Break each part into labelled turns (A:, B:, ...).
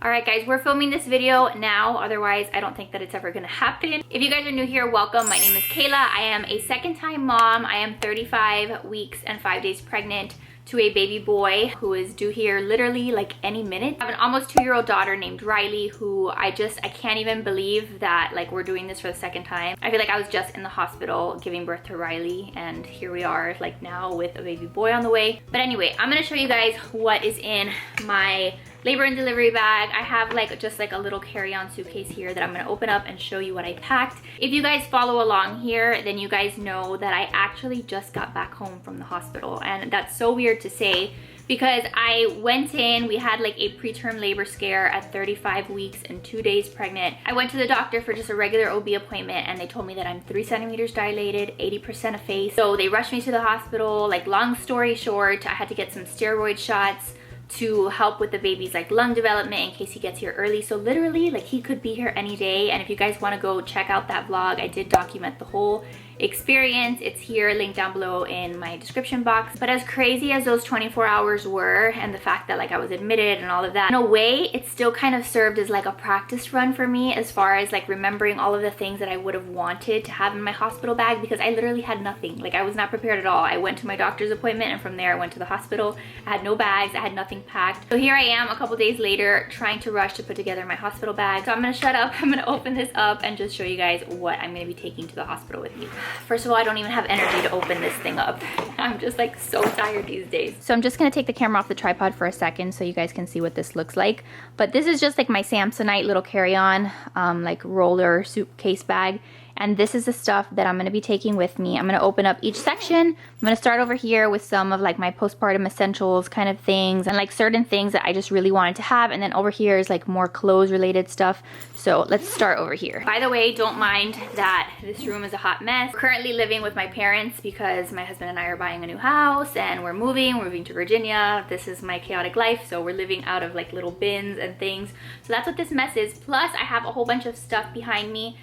A: Alright guys, we're filming this video now, otherwise I don't think that it's ever gonna happen. If you guys are new here, welcome. My name is Kayla. I am a second-time mom. I am 35 weeks and 5 days pregnant to a baby boy who is due here literally like any minute. I have an almost 2-year-old daughter named Riley who I can't even believe that like we're doing this for the second time. I feel like I was just in the hospital giving birth to Riley and here we are like now with a baby boy on the way. But anyway, I'm gonna show you guys what is in my labor and delivery bag. I have like just like a little carry-on suitcase here that I'm gonna open up and show you what I packed. If you guys follow along here, then you guys know that I actually just got back home from the hospital, and that's so weird to say because I went in, we had like a preterm labor scare at 35 weeks and 2 days pregnant. I went to the doctor for just a regular OB appointment and they told me that I'm 3 centimeters dilated, 80% effaced. So they rushed me to the hospital. Like long story short, I had to get some steroid shots to help with the baby's like lung development in case he gets here early. So literally like he could be here any day, and if you guys want to go check out that vlog, I did document the whole experience. It's here linked down below in my description box. But as crazy as those 24 hours were and the fact that like I was admitted and all of that, in a way it still kind of served as like a practice run for me as far as like remembering all of the things that I would have wanted to have in my hospital bag, because I literally had nothing. Like I was not prepared at all. I went to my doctor's appointment and from there I went to the hospital. I had no bags, I had nothing packed. So here I am a couple days later trying to rush to put together my hospital bag. So I'm gonna shut up, I'm gonna open this up and just show you guys what I'm gonna be taking to the hospital with me. First of all, I don't even have energy to open this thing up. I'm just like so tired these days. So I'm just gonna take the camera off the tripod for a second so you guys can see what this looks like. But this is just like my Samsonite little carry-on like roller suitcase bag. And this is the stuff that I'm going to be taking with me. I'm going to open up each section. I'm going to start over here with some of like my postpartum essentials kind of things and like certain things that I just really wanted to have. And then over here is like more clothes related stuff. So let's start over here. By the way, don't mind that this room is a hot mess. We're currently living with my parents because my husband and I are buying a new house and we're moving to Virginia. This is my chaotic life. So we're living out of like little bins and things. So that's what this mess is. Plus I have a whole bunch of stuff behind me.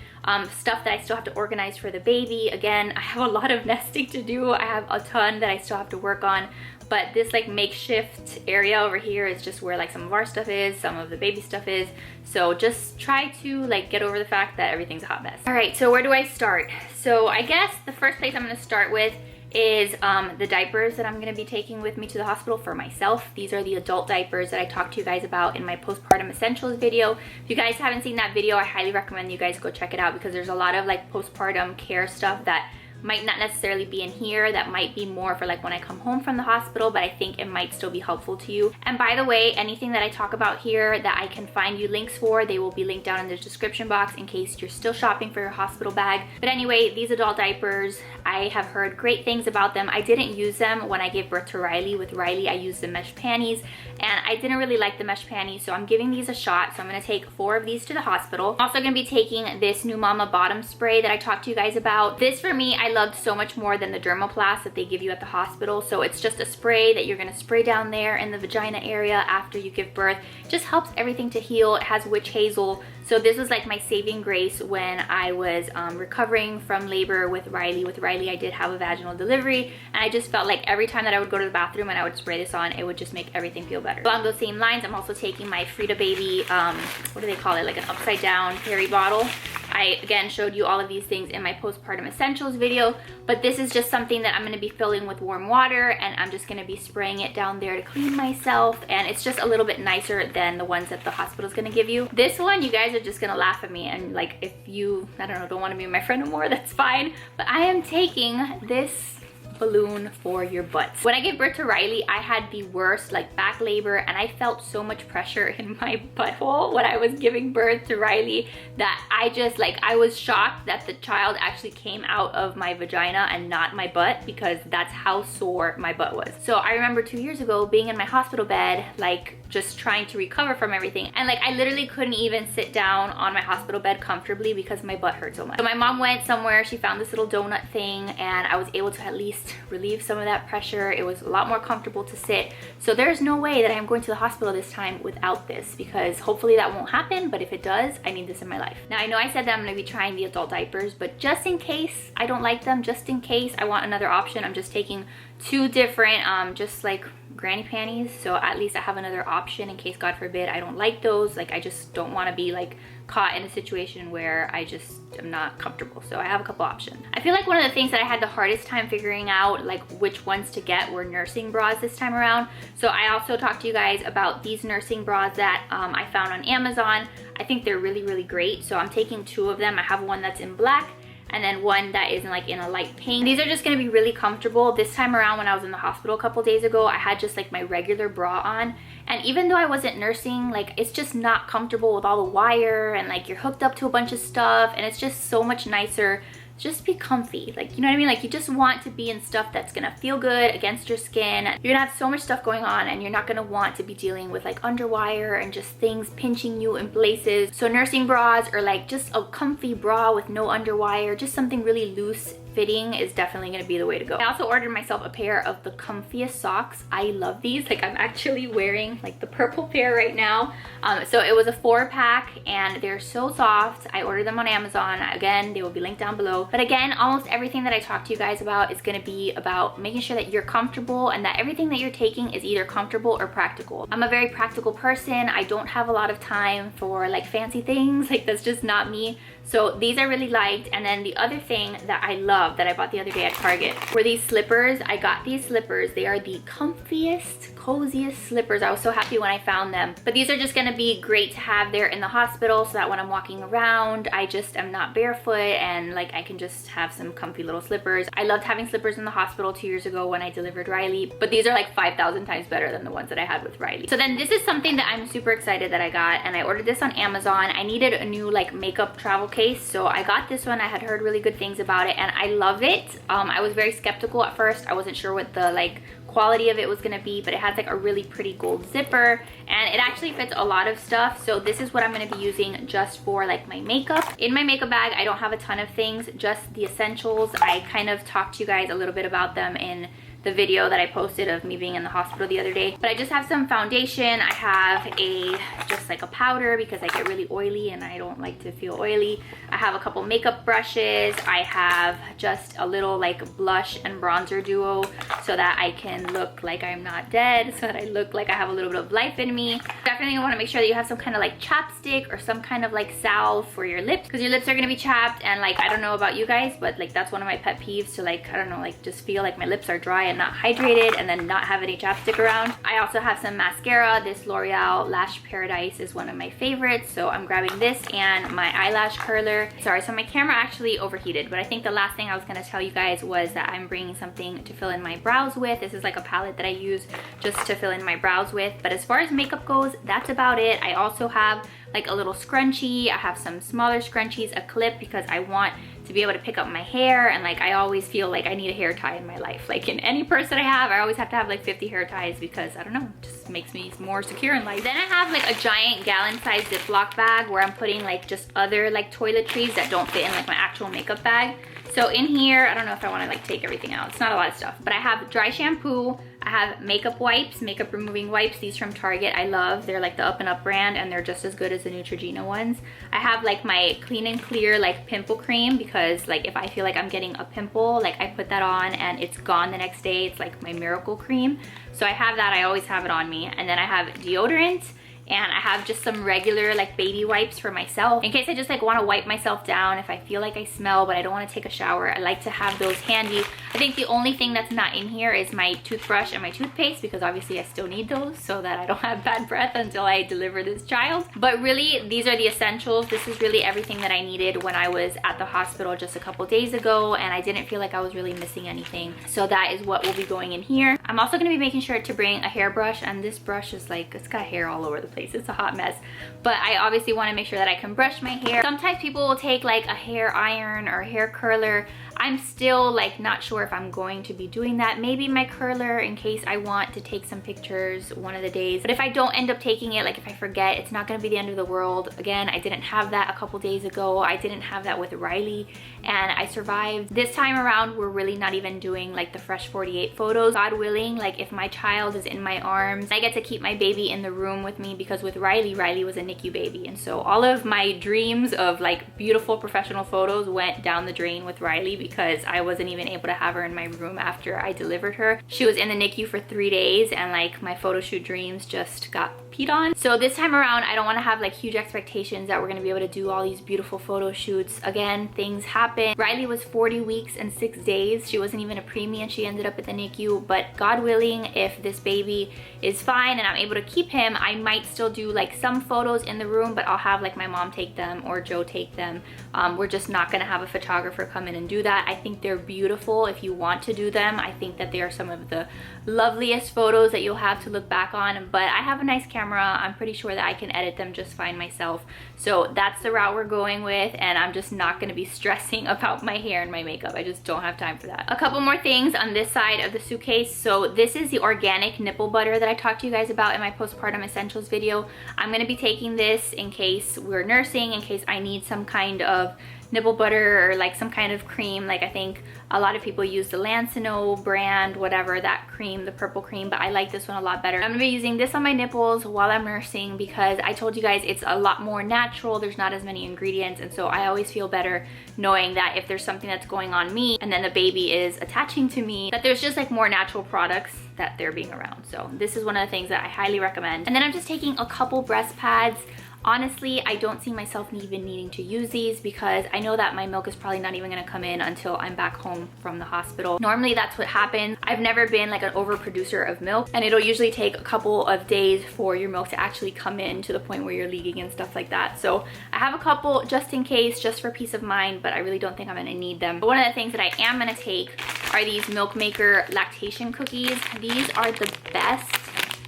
A: Stuff that I still have to organize for the baby. Again, I have a lot of nesting to do. I have a ton that I still have to work on. But this like makeshift area over here is just where like some of our stuff is, some of the baby stuff is. So just try to like get over the fact that everything's a hot mess. All right, so where do I start? So I guess the first place I'm gonna start with is the diapers that I'm going to be taking with me to the hospital for myself. These are the adult diapers that I talked to you guys about in my postpartum essentials video. If you guys haven't seen that video, I highly recommend you guys go check it out because there's a lot of like postpartum care stuff that might not necessarily be in here, that might be more for like when I come home from the hospital, but I think it might still be helpful to you. And by the way, anything that I talk about here that I can find you links for, they will be linked down in the description box in case you're still shopping for your hospital bag. But anyway, these adult diapers, I have heard great things about them. I didn't use them when I gave birth to Riley. With Riley, I used the mesh panties and I didn't really like the mesh panties, so I'm giving these a shot. So I'm gonna take 4 of these to the hospital. I'm also gonna be taking this new Mama bottom spray that I talked to you guys about. This for me, I loved so much more than the dermoplast that they give you at the hospital. So it's just a spray that you're gonna spray down there in the vagina area after you give birth. It just helps everything to heal. It has witch hazel. So this was like my saving grace when I was recovering from labor with Riley. With Riley, I did have a vaginal delivery and I just felt like every time that I would go to the bathroom and I would spray this on, it would just make everything feel better. Along those same lines, I'm also taking my Frida Baby, what do they call it? Like an upside down peri bottle. I again showed you all of these things in my postpartum essentials video, but this is just something that I'm going to be filling with warm water and I'm just going to be spraying it down there to clean myself, and it's just a little bit nicer than the ones that the hospital is going to give you. This one, you guys are just going to laugh at me, and like if you, I don't know, don't want to be my friend anymore, that's fine, but I am taking this balloon for your butts. When I gave birth to Riley, I had the worst like back labor and I felt so much pressure in my butthole when I was giving birth to Riley that I just like, I was shocked that the child actually came out of my vagina and not my butt, because that's how sore my butt was. So I remember 2 years ago being in my hospital bed, like just trying to recover from everything, and like I literally couldn't even sit down on my hospital bed comfortably because my butt hurt so much. So my mom went somewhere, she found this little donut thing, and I was able to at least relieve some of that pressure. It was a lot more comfortable to sit. So there's no way that I'm going to the hospital this time without this, because hopefully that won't happen, but if it does, I need this in my life. Now I know I said that I'm going to be trying the adult diapers, but just in case I don't like them, just in case I want another option, I'm just taking 2 different just like granny panties, so at least I have another option in case, God forbid, I don't like those. Like, I just don't want to be like caught in a situation where I just am not comfortable. So I have a couple options. I feel like one of the things that I had the hardest time figuring out like which ones to get were nursing bras this time around. So I also talked to you guys about these nursing bras that I found on Amazon. I think they're really, really great. So I'm taking 2 of them. I have one that's in black and then one that is like in a light pink. These are just gonna be really comfortable. This time around when I was in the hospital a couple days ago, I had just like my regular bra on. And even though I wasn't nursing, like it's just not comfortable with all the wire and like you're hooked up to a bunch of stuff, and it's just so much nicer just be comfy. Like, you know what I mean? Like, you just want to be in stuff that's gonna feel good against your skin. You're gonna have so much stuff going on and you're not gonna want to be dealing with like underwire and just things pinching you in places. So nursing bras or like just a comfy bra with no underwire, just something really loose fitting is definitely gonna be the way to go. I also ordered myself a pair of the comfiest socks. I love these. Like, I'm actually wearing like the purple pair right now. So it was a 4-pack and they're so soft. I ordered them on Amazon. Again, they will be linked down below. But again, almost everything that I talk to you guys about is gonna be about making sure that you're comfortable and that everything that you're taking is either comfortable or practical. I'm a very practical person. I don't have a lot of time for like fancy things. Like, that's just not me. So these I really liked. And then the other thing that I love that I bought the other day at Target were these slippers. I got these slippers. They are the comfiest, coziest slippers. I was so happy when I found them. But these are just gonna be great to have there in the hospital so that when I'm walking around, I just am not barefoot and like I can just have some comfy little slippers. I loved having slippers in the hospital 2 years ago when I delivered Riley, but these are like 5,000 times better than the ones that I had with Riley. So then this is something that I'm super excited that I got, and I ordered this on Amazon. I needed a new like makeup travel case, so I got this one. I had heard really good things about it and I love it. I was very skeptical at first. I wasn't sure what the like quality of it was gonna be, but it has like a really pretty gold zipper and it actually fits a lot of stuff. So this is what I'm gonna be using just for like my makeup. In my makeup bag, I don't have a ton of things, just the essentials. I kind of talked to you guys a little bit about them in the video that I posted of me being in the hospital the other day. But I just have some foundation. I have just like a powder because I get really oily and I don't like to feel oily. I have a couple makeup brushes. I have just a little like blush and bronzer duo so that I can look like I'm not dead, so that I look like I have a little bit of life in me. Definitely want to make sure that you have some kind of like chapstick or some kind of like salve for your lips, because your lips are gonna be chapped. And like, I don't know about you guys, but like that's one of my pet peeves, to like, I don't know, like just feel like my lips are dry and not hydrated and then not have any chapstick around. I also have some mascara. This L'Oreal Lash Paradise is one of my favorites, so I'm grabbing this and my eyelash curler. Sorry, so my camera actually overheated, but I think the last thing I was gonna tell you guys was that I'm bringing something to fill in my brows with. This is like a palette that I use just to fill in my brows with. But as far as makeup goes, that's about it. I also have like a little scrunchie. I have some smaller scrunchies, a clip, because I want to be able to pick up my hair, and like I always feel like I need a hair tie in my life. Like in any purse that I have, I always have to have like 50 hair ties because I don't know, it just makes me more secure in life. Then I have like a giant gallon-sized Ziploc bag where I'm putting like just other like toiletries that don't fit in like my actual makeup bag. So in here, I don't know if I want to like take everything out. It's not a lot of stuff, but I have dry shampoo. I have makeup wipes, makeup removing wipes. These from Target, I love. They're like the Up and Up brand and they're just as good as the Neutrogena ones. I have like my Clean and Clear like pimple cream, because like if I feel like I'm getting a pimple, like I put that on and it's gone the next day. It's like my miracle cream. So I have that, I always have it on me. And then I have deodorant. And I have just some regular like baby wipes for myself in case I just like want to wipe myself down if I feel like I smell but I don't want to take a shower. I like to have those handy. I think the only thing that's not in here is my toothbrush and my toothpaste, because obviously I still need those so that I don't have bad breath until I deliver this child. But really, these are the essentials. This is really everything that I needed when I was at the hospital just a couple days ago, and I didn't feel like I was really missing anything. So that is what will be going in here. I'm also going to be making sure to bring a hairbrush, and this brush is like, it's got hair all over the place. It's a hot mess, but I obviously want to make sure that I can brush my hair. Sometimes people will take like a hair iron or a hair curler. I'm still like not sure if I'm going to be doing that. Maybe my curler in case I want to take some pictures one of the days. But if I don't end up taking it, like if I forget, it's not gonna be the end of the world. Again, I didn't have that a couple days ago. I didn't have that with Riley and I survived. This time around, we're really not even doing like the Fresh 48 photos. God willing, like if my child is in my arms, I get to keep my baby in the room with me, because with Riley was a NICU baby. And so all of my dreams of like beautiful professional photos went down the drain with Riley, because I wasn't even able to have her in my room after I delivered her. She was in the NICU for 3 days and like my photo shoot dreams just got peed on. So this time around, I don't want to have like huge expectations that we're going to be able to do all these beautiful photo shoots. Again, things happen. Riley was 40 weeks and 6 days. She wasn't even a preemie and she ended up at the NICU, but God willing, if this baby is fine and I'm able to keep him, I might still do like some photos in the room, but I'll have like my mom take them or Joe take them. We're just not going to have a photographer come in and do that. I think they're beautiful if you want to do them. I think that they are some of the loveliest photos that you'll have to look back on, but I have a nice camera. I'm pretty sure that I can edit them just fine myself. So that's the route we're going with, and I'm just not going to be stressing about my hair and my makeup. I just don't have time for that. A couple more things on this side of the suitcase. So this is the organic nipple butter that I talked to you guys about in my postpartum essentials video. I'm going to be taking this in case we're nursing, in case I need some kind of nipple butter or like some kind of cream. Like I think a lot of people use the Lancino brand, whatever, that cream, the purple cream, but I like this one a lot better. I'm gonna be using this on my nipples while I'm nursing because I told you guys it's a lot more natural. There's not as many ingredients, and so I always feel better knowing that if there's something that's going on me and then the baby is attaching to me, that there's just like more natural products that they're being around. So this is one of the things that I highly recommend. And then I'm just taking a couple breast pads. Honestly, I don't see myself even needing to use these because I know that my milk is probably not even going to come in until I'm back home from the hospital. Normally that's what happens. I've never been like an overproducer of milk, and it'll usually take a couple of days for your milk to actually come in to the point where you're leaking and stuff like that. So I have a couple just in case, just for peace of mind, but I really don't think I'm going to need them. But one of the things that I am going to take are these Milk Maker lactation cookies. These are the best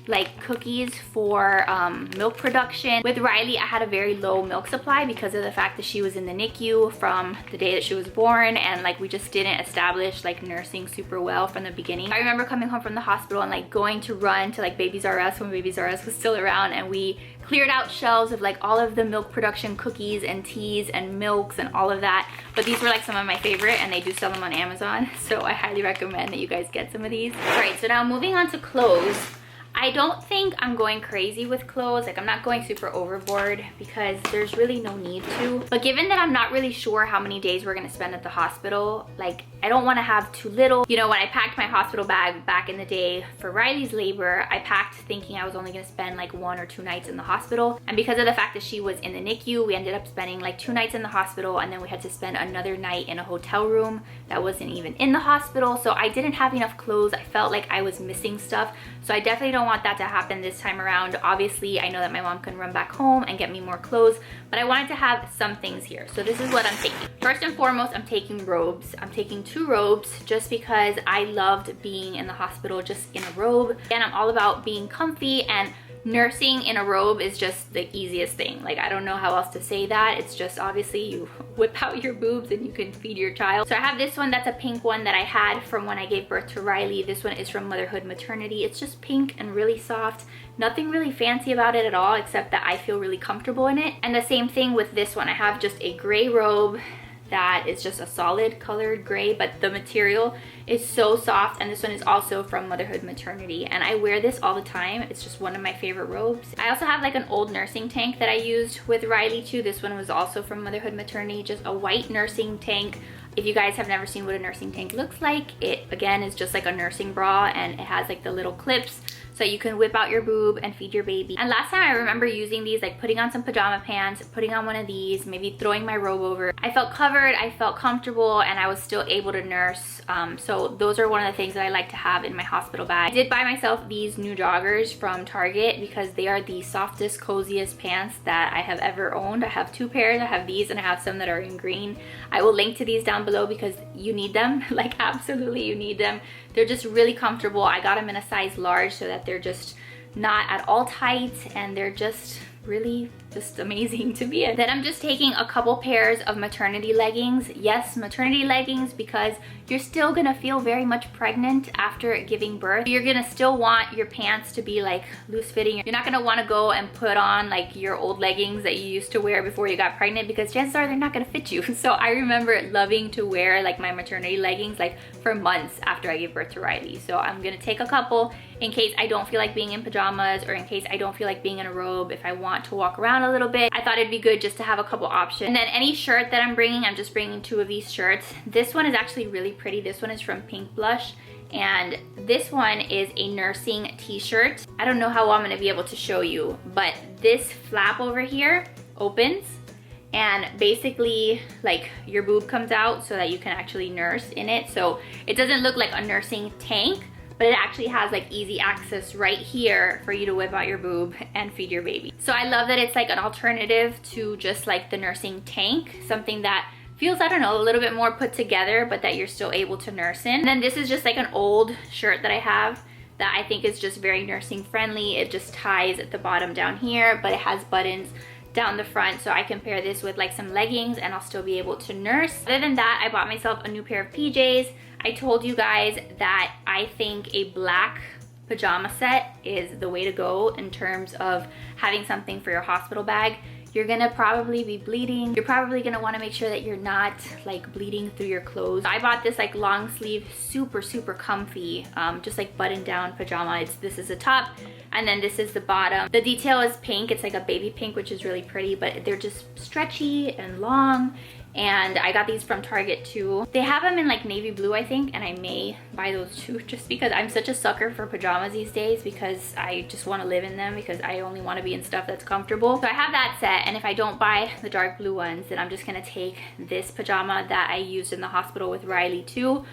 A: like cookies for milk production. With Riley, I had a very low milk supply because of the fact that she was in the NICU from the day that she was born, and like we just didn't establish like nursing super well from the beginning. I remember coming home from the hospital and like going to run to like Babies R Us when Babies R Us was still around, and we cleared out shelves of like all of the milk production cookies and teas and milks and all of that. But these were like some of my favorite, and they do sell them on Amazon, so I highly recommend that you guys get some of these. All right, so now moving on to clothes. I don't think I'm going crazy with clothes. Like I'm not going super overboard because there's really no need to. But given that I'm not really sure how many days we're gonna spend at the hospital, like I don't wanna have too little. You know, when I packed my hospital bag back in the day for Riley's labor, I packed thinking I was only gonna spend like 1 or 2 nights in the hospital. And because of the fact that she was in the NICU, we ended up spending like 2 nights in the hospital, and then we had to spend another night in a hotel room that wasn't even in the hospital. So I didn't have enough clothes. I felt like I was missing stuff. So I definitely don't want that to happen this time around. Obviously, I know that my mom can run back home and get me more clothes, but I wanted to have some things here. So this is what I'm taking. First and foremost, I'm taking robes. I'm taking 2 robes just because I loved being in the hospital just in a robe. And I'm all about being comfy, and nursing in a robe is just the easiest thing. Like I don't know how else to say that. It's just obviously you whip out your boobs and you can feed your child. So I have this one that's a pink one that I had from when I gave birth to Riley. This one is from Motherhood Maternity. It's just pink and really soft. Nothing really fancy about it at all, except that I feel really comfortable in it. And the same thing with this one. I have just a gray robe that is just a solid colored gray, but the material is so soft. And this one is also from Motherhood Maternity, and I wear this all the time. It's just one of my favorite robes. I also have like an old nursing tank that I used with Riley too. This one was also from Motherhood Maternity, just a white nursing tank. If you guys have never seen what a nursing tank looks like, it again is just like a nursing bra, and it has like the little clips so you can whip out your boob and feed your baby. And last time I remember using these, like putting on some pajama pants, putting on one of these, maybe throwing my robe over. I felt covered, I felt comfortable, and I was still able to nurse. So those are one of the things that I like to have in my hospital bag. I did buy myself these new joggers from Target because they are the softest, coziest pants that I have ever owned. I have 2 pairs. I have these and I have some that are in green. I will link to these down below because you need them. Like absolutely you need them. They're just really comfortable. I got them in a size large so that they're just not at all tight, and they're just really just amazing to be in. Then I'm just taking a couple pairs of maternity leggings. Yes, maternity leggings, because you're still gonna feel very much pregnant after giving birth. You're gonna still want your pants to be like loose fitting. You're not gonna wanna go and put on like your old leggings that you used to wear before you got pregnant, because chances are they're not gonna fit you. So I remember loving to wear like my maternity leggings like for months after I gave birth to Riley. So I'm gonna take a couple in case I don't feel like being in pajamas, or in case I don't feel like being in a robe, if I want to walk around a little bit. I thought it'd be good just to have a couple options. And then any shirt that I'm bringing, I'm just bringing 2 of these shirts. This one is actually really pretty. This one is from Pink Blush, and this one is a nursing t-shirt. I don't know how I'm gonna be able to show you, but this flap over here opens, and basically like your boob comes out so that you can actually nurse in it. So it doesn't look like a nursing tank, but it actually has like easy access right here for you to whip out your boob and feed your baby. So I love that it's like an alternative to just like the nursing tank, something that feels, I don't know, a little bit more put together, but that you're still able to nurse in. And then this is just like an old shirt that I have that I think is just very nursing friendly. It just ties at the bottom down here, but it has buttons down the front, so I can pair this with like some leggings and I'll still be able to nurse. Other than that, I bought myself a new pair of PJs. I told you guys that I think a black pajama set is the way to go in terms of having something for your hospital bag. You're gonna probably be bleeding. You're probably gonna wanna make sure that you're not like bleeding through your clothes. I bought this like long sleeve, super comfy, just like button down pajama. This is the top, and then this is the bottom. The detail is pink. It's like a baby pink, which is really pretty, but they're just stretchy and long. And I got these from Target too. They have them in like navy blue, I think, and I may buy those too, just because I'm such a sucker for pajamas these days, because I just want to live in them, because I only want to be in stuff that's comfortable. So I have that set, and if I don't buy the dark blue ones, then I'm just gonna take this pajama that I used in the hospital with Riley too.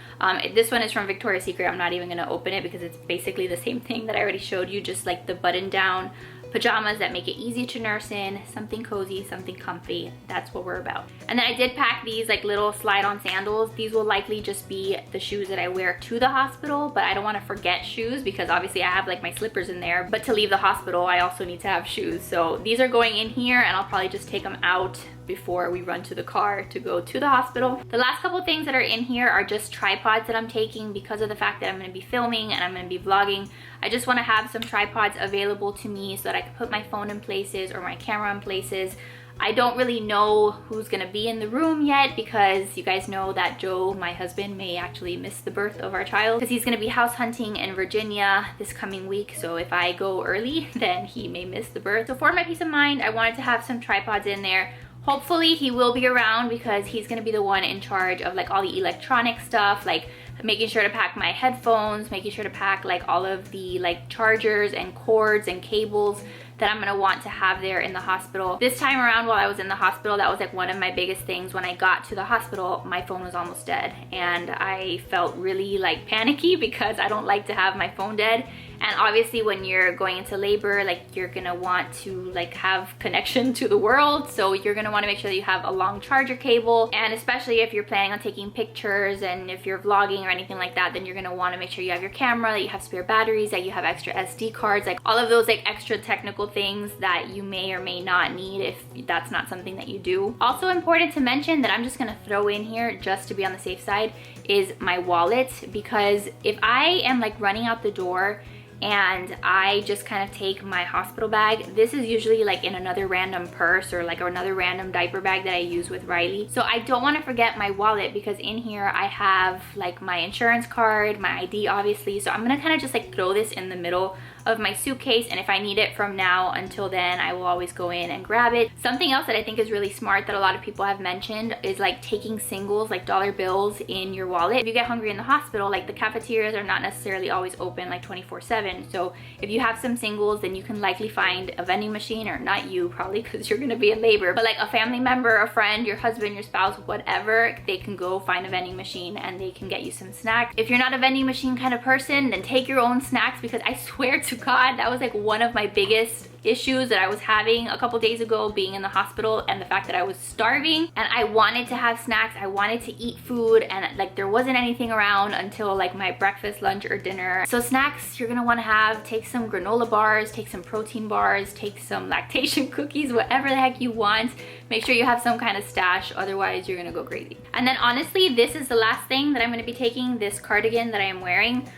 A: This one is from Victoria's Secret. I'm not even gonna open it because it's basically the same thing that I already showed you, just like the button down pajamas that make it easy to nurse in, something cozy, something comfy. That's what we're about. And then I did pack these like little slide-on sandals. These will likely just be the shoes that I wear to the hospital, but I don't want to forget shoes, because obviously I have like my slippers in there, but to leave the hospital I also need to have shoes. So these are going in here, and I'll probably just take them out before we run to the car to go to the hospital. The last couple things that are in here are just tripods that I'm taking because of the fact that I'm going to be filming and I'm going to be vlogging. I just want to have some tripods available to me so that I can put my phone in places or my camera in places. I don't really know who's gonna be in the room yet, because you guys know that Joe, my husband, may actually miss the birth of our child, because he's gonna be house hunting in Virginia this coming week. So if I go early, then he may miss the birth. So for my peace of mind, I wanted to have some tripods in there. Hopefully he will be around, because he's gonna be the one in charge of like all the electronic stuff, like making sure to pack my headphones, making sure to pack like all of the like chargers and cords and cables that I'm gonna want to have there in the hospital. This time around while I was in the hospital, that was like one of my biggest things. When I got to the hospital, my phone was almost dead, and I felt really like panicky because I don't like to have my phone dead. And obviously when you're going into labor, like you're gonna want to like have connection to the world, so you're gonna want to make sure that you have a long charger cable. And especially if you're planning on taking pictures and if you're vlogging or anything like that, then you're gonna want to make sure you have your camera, that you have spare batteries, that you have extra SD cards, like all of those like extra technical things that you may or may not need if that's not something that you do. Also important to mention that I'm just gonna throw in here just to be on the safe side is my wallet, because if I am like running out the door and I just kind of take my hospital bag, this is usually like in another random purse or like another random diaper bag that I use with Riley. So I don't want to forget my wallet, because in here I have like my insurance card, my ID obviously. So I'm gonna kind of just like throw this in the middle of my suitcase, and if I need it from now until then, I will always go in and grab it. Something else that I think is really smart that a lot of people have mentioned is like taking singles, like dollar bills, in your wallet. If you get hungry in the hospital, like the cafeterias are not necessarily always open like 24/7. So if you have some singles, then you can likely find a vending machine, or not you probably because you're gonna be in labor, but like a family member, a friend, your husband, your spouse, whatever, they can go find a vending machine and they can get you some snacks. If you're not a vending machine kind of person, then take your own snacks, because I swear to God, that was like one of my biggest issues that I was having a couple days ago, being in the hospital, and the fact that I was starving and I wanted to have snacks, I wanted to eat food, and like there wasn't anything around until like my breakfast, lunch, or dinner. So snacks you're gonna want to have, take some granola bars, take some protein bars, take some lactation cookies, whatever the heck you want. Make sure you have some kind of stash, otherwise you're gonna go crazy. And then honestly, this is the last thing that I'm gonna be taking, this cardigan that I am wearing.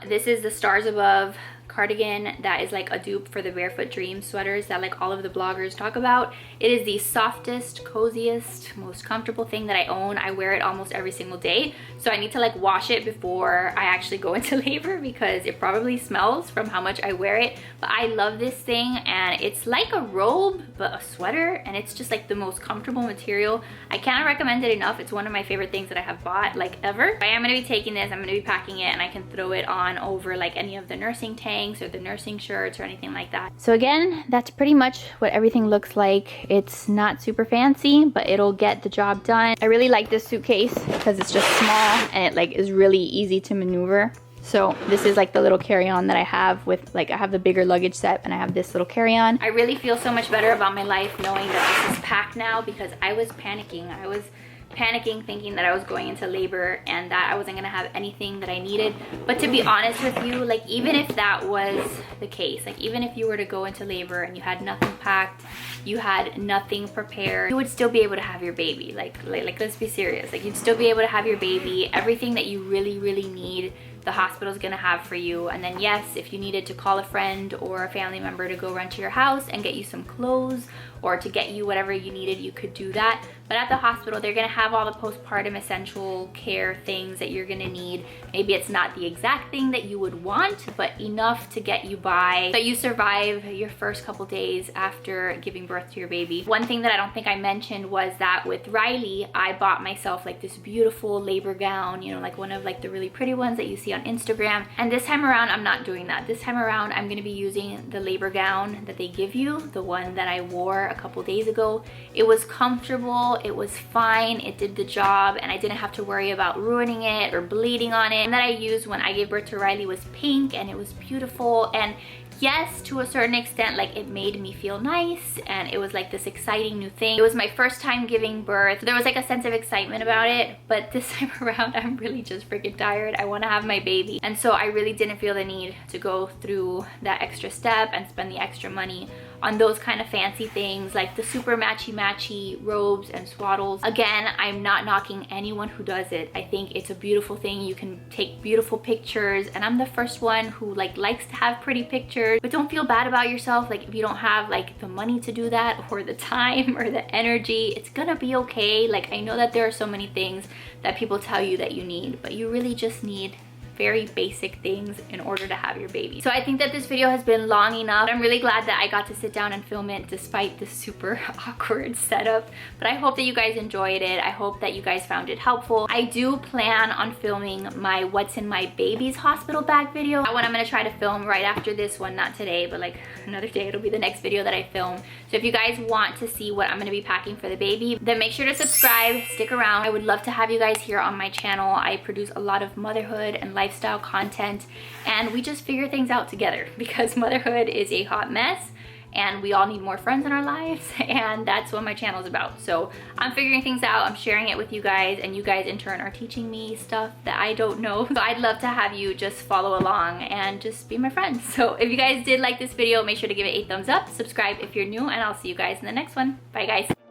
A: This is the Stars Above cardigan that is like a dupe for the Barefoot Dreams sweaters that like all of the bloggers talk about. It is the softest, coziest, most comfortable thing that I own. I wear it almost every single day, so I need to like wash it before I actually go into labor because it probably smells from how much I wear it. But I love this thing, and it's like a robe but a sweater, and it's just like the most comfortable material. I cannot recommend it enough. It's one of my favorite things that I have bought like ever. I am going to be taking this, I'm going to be packing it, and I can throw it on over like any of the nursing tanks or the nursing shirts or anything like that. So again, that's pretty much what everything looks like. It's not super fancy, but it'll get the job done. I really like this suitcase because it's just small and it like is really easy to maneuver. So this is like the little carry-on that I have with like, I have the bigger luggage set and I have this little carry-on. I really feel so much better about my life knowing that this is packed now, because I was panicking. I was panicking thinking that I was going into labor and that I wasn't gonna have anything that I needed. But to be honest with you, like even if that was the case, like even if you were to go into labor and you had nothing packed, you had nothing prepared, you would still be able to have your baby. Like let's be serious. Like you'd still be able to have your baby. Everything that you really need, the hospital's gonna have for you. And then yes, if you needed to call a friend or a family member to go run to your house and get you some clothes or to get you whatever you needed, you could do that. But at the hospital, they're gonna have all the postpartum essential care things that you're gonna need. Maybe it's not the exact thing that you would want, but enough to get you by, that you survive your first couple days after giving birth to your baby. One thing that I don't think I mentioned was that with Riley, I bought myself like this beautiful labor gown, you know, like one of like the really pretty ones that you see on Instagram. And this time around, I'm not doing that. This time around, I'm gonna be using the labor gown that they give you, the one that I wore a couple days ago. It was comfortable, it was fine, it did the job, and I didn't have to worry about ruining it or bleeding on it. And that I used when I gave birth to Riley was pink, and it was beautiful. And yes, to a certain extent, like it made me feel nice, and it was like this exciting new thing. It was my first time giving birth. There was like a sense of excitement about it, but this time around, I'm really just freaking tired. I want to have my baby. And so I really didn't feel the need to go through that extra step and spend the extra money on those kind of fancy things like the super matchy robes and swaddles. Again, I'm not knocking anyone who does it. I think it's a beautiful thing. You can take beautiful pictures, and I'm the first one who like likes to have pretty pictures. But don't feel bad about yourself like if you don't have like the money to do that or the time or the energy. It's gonna be okay. Like I know that there are so many things that people tell you that you need, but you really just need very basic things in order to have your baby. So I think that this video has been long enough. I'm really glad that I got to sit down and film it despite the super awkward setup. But I hope that you guys enjoyed it. I hope that you guys found it helpful. I do plan on filming my what's in my baby's hospital bag video. That one I'm gonna try to film right after this one, not today, but like another day. It'll be the next video that I film. So if you guys want to see what I'm gonna be packing for the baby, then make sure to subscribe, stick around. I would love to have you guys here on my channel. I produce a lot of motherhood and lifestyle content, and we just figure things out together because motherhood is a hot mess and we all need more friends in our lives, and that's what my channel is about. So I'm figuring things out, I'm sharing it with you guys, and you guys in turn are teaching me stuff that I don't know. So I'd love to have you just follow along and just be my friends. So if you guys did like this video, make sure to give it a thumbs up, subscribe if you're new, and I'll see you guys in the next one. Bye guys.